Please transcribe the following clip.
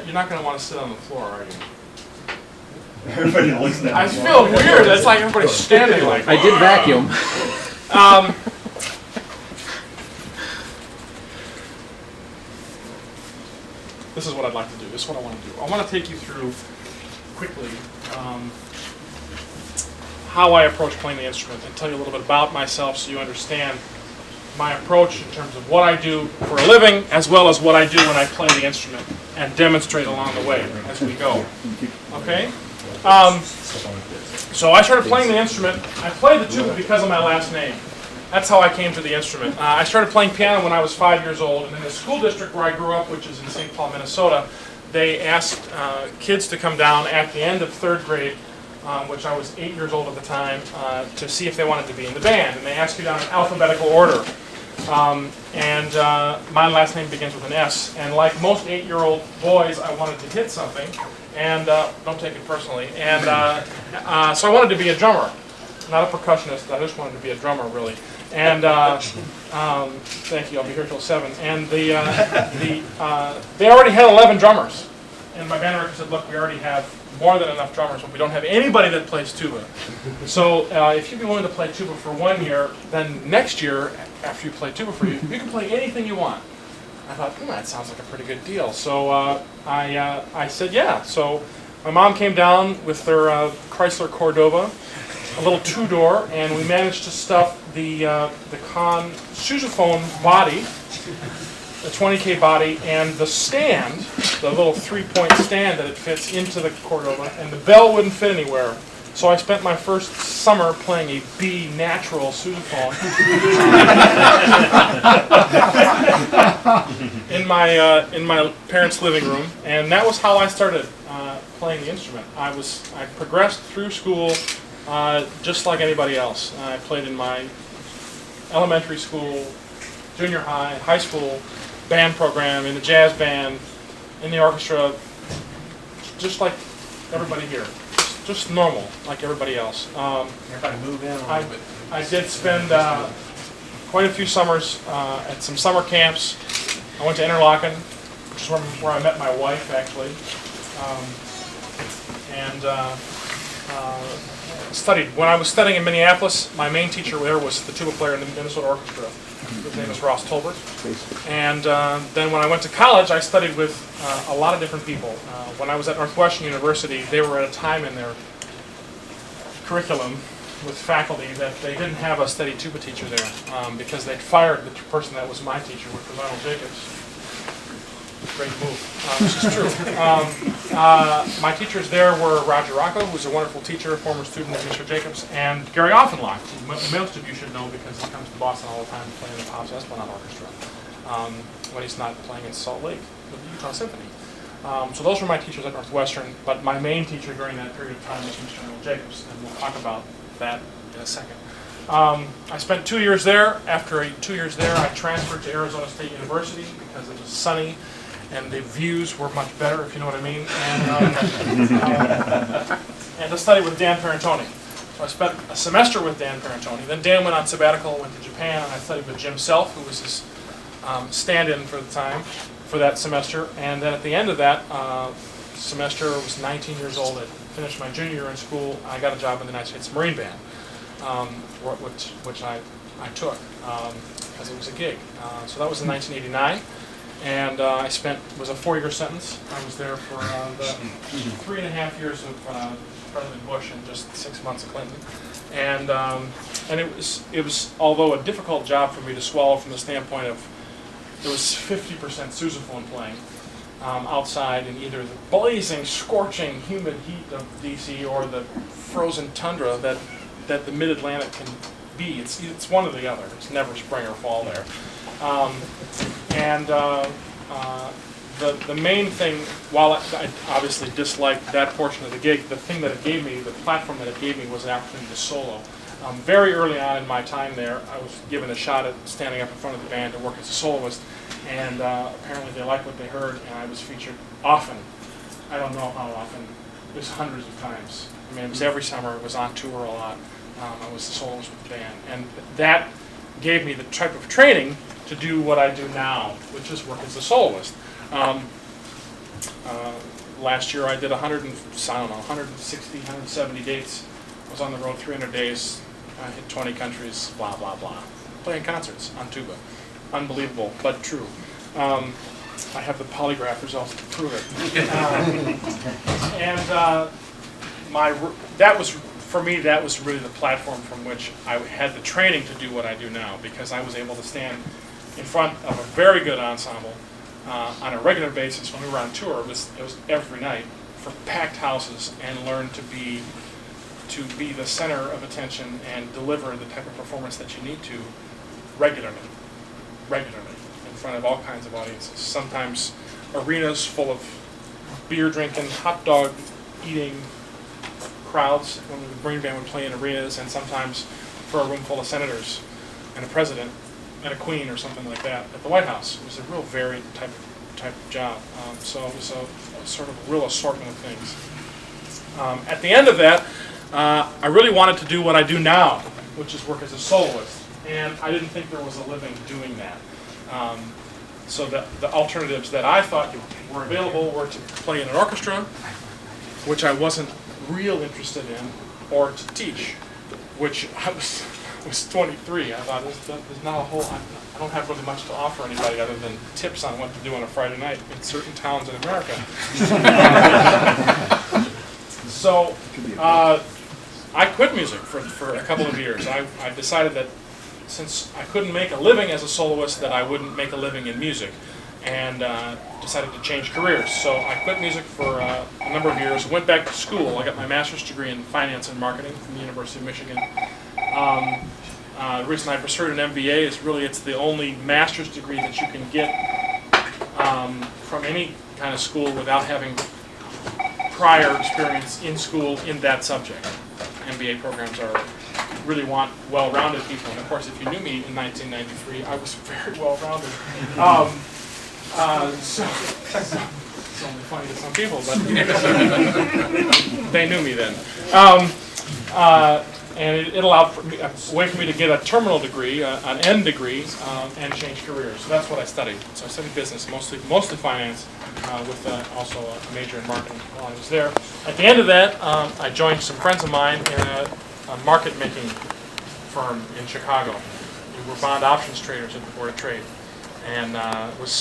you're not going to want to sit on the floor, are you? Everybody looks down. I feel weird. It's like everybody's standing like. I did vacuum. This is what I'd like to do. This is what I want to do. I want to take you through quickly how I approach playing the instrument and tell you a little bit about myself so you understand my approach in terms of what I do for a living as well as what I do when I play the instrument and demonstrate along the way as we go. Okay? So I started playing the instrument. I played the tuba because of my last name. That's how I came to the instrument. I started playing piano when I was 5 years old, and in the school district where I grew up, which is in St. Paul, Minnesota, they asked kids to come down at the end of third grade, which I was 8 years old at the time, to see if they wanted to be in the band. And they asked you down in alphabetical order. My last name begins with an S. And like most 8-year-old boys, I wanted to hit something. And don't take it personally. And so I wanted to be a drummer, not a percussionist. I just wanted to be a drummer, really. And thank you. I'll be here till 7. And they already had 11 drummers. And my band director said, "Look, we already have more than enough drummers, but we don't have anybody that plays tuba. So if you'd be willing to play tuba for 1 year, then next year, after you play tuba for you can play anything you want." I thought, that sounds like a pretty good deal. So I said, yeah. So my mom came down with their Chrysler Cordova, a little two-door, and we managed to stuff the Con sousaphone body, the 20K body, and the stand, the little 3-point stand that it fits into the Cordova, and the bell wouldn't fit anywhere. So I spent my first summer playing a B natural sousaphone in my parents' living room, and that was how I started playing the instrument. I progressed through school just like anybody else. I played in my elementary school, junior high, high school band program, in the jazz band, in the orchestra, just like everybody here. Just normal, like everybody else. Everybody move in. I did spend quite a few summers at some summer camps. I went to Interlaken, which is where I met my wife, actually, studied. When I was studying in Minneapolis, my main teacher there was the tuba player in the Minnesota Orchestra. His name is Ross Tolbert. And then when I went to college, I studied with a lot of different people. When I was at Northwestern University, they were at a time in their curriculum with faculty that they didn't have a steady tuba teacher there because they'd fired the person that was my teacher, which was Arnold Jacobs. Great move. This is true. My teachers there were Roger Rocco, who's a wonderful teacher, former student of Mr. Jacobs, and Gary Offenloch, who most of you should know because he comes to Boston all the time to play in the Pops Esplanade Orchestra when he's not playing in Salt Lake with the Utah Symphony. So those were my teachers at Northwestern, but my main teacher during that period of time was Mr. Arnold Jacobs, and we'll talk about that in a second. I spent 2 years there. After 2 years there, I transferred to Arizona State University because it was sunny and the views were much better, if you know what I mean, and to study with Dan Parentoni. So I spent a semester with Dan Parentoni. Then Dan went on sabbatical, went to Japan, and I studied with Jim Self, who was his stand-in for the time, for that semester. And then at the end of that semester, I was 19 years old. I finished my junior year in school. I got a job in the United States Marine Band, which I took because it was a gig. So that was in 1989. And was a 4-year sentence. I was there for the 3.5 years of President Bush and just 6 months of Clinton. And it was, although a difficult job for me to swallow from the standpoint of, there was 50% sousaphone playing outside in either the blazing, scorching, humid heat of DC or the frozen tundra that the Mid-Atlantic can be. It's one or the other. It's never spring or fall there. The main thing, while I obviously disliked that portion of the gig, the thing that it gave me, the platform that it gave me, was an opportunity to solo. Very early on in my time there, I was given a shot at standing up in front of the band to work as a soloist, and apparently they liked what they heard, and I was featured often. I don't know how often. It was hundreds of times. I mean, it was every summer. It was on tour a lot. I was the soloist with the band, and that gave me the type of training to do what I do now, which is work as a soloist. Last year I did 160, 170 dates. I was on the road 300 days, I hit 20 countries, blah, blah, blah. Playing concerts on tuba. Unbelievable, but true. I have the polygraph results to prove it. For me, that was really the platform from which I had the training to do what I do now, because I was able to stand in front of a very good ensemble on a regular basis. When we were on tour, it was every night for packed houses, and learn to be the center of attention and deliver the type of performance that you need to regularly, in front of all kinds of audiences. Sometimes arenas full of beer drinking, hot dog eating crowds when the Marine Band would play in arenas, and sometimes for a room full of senators and a president and a queen or something like that at the White House. It was a real varied type of job. So it was a sort of a real assortment of things. At the end of that, I really wanted to do what I do now, which is work as a soloist. And I didn't think there was a living doing that. So the alternatives that I thought were available were to play in an orchestra, which I wasn't real interested in, or to teach, which I was 23. I thought there's not a whole. I don't have really much to offer anybody other than tips on what to do on a Friday night in certain towns in America. So I quit music for a couple of years. I decided that since I couldn't make a living as a soloist, that I wouldn't make a living in music, and decided to change careers. So I quit music for a number of years, went back to school. I got my master's degree in finance and marketing from the University of Michigan. The reason I pursued an MBA is really it's the only master's degree that you can get from any kind of school without having prior experience in school in that subject. MBA programs really want well-rounded people, and of course, if you knew me in 1993, I was very well-rounded. So it's only funny to some people, but they knew me then. And it allowed a way for me to get a terminal degree, an end degree, and change careers. So that's what I studied. So I studied business, mostly finance, with also a major in marketing while I was there. At the end of that, I joined some friends of mine in a market-making firm in Chicago. We were bond options traders at the Board of Trade, and it was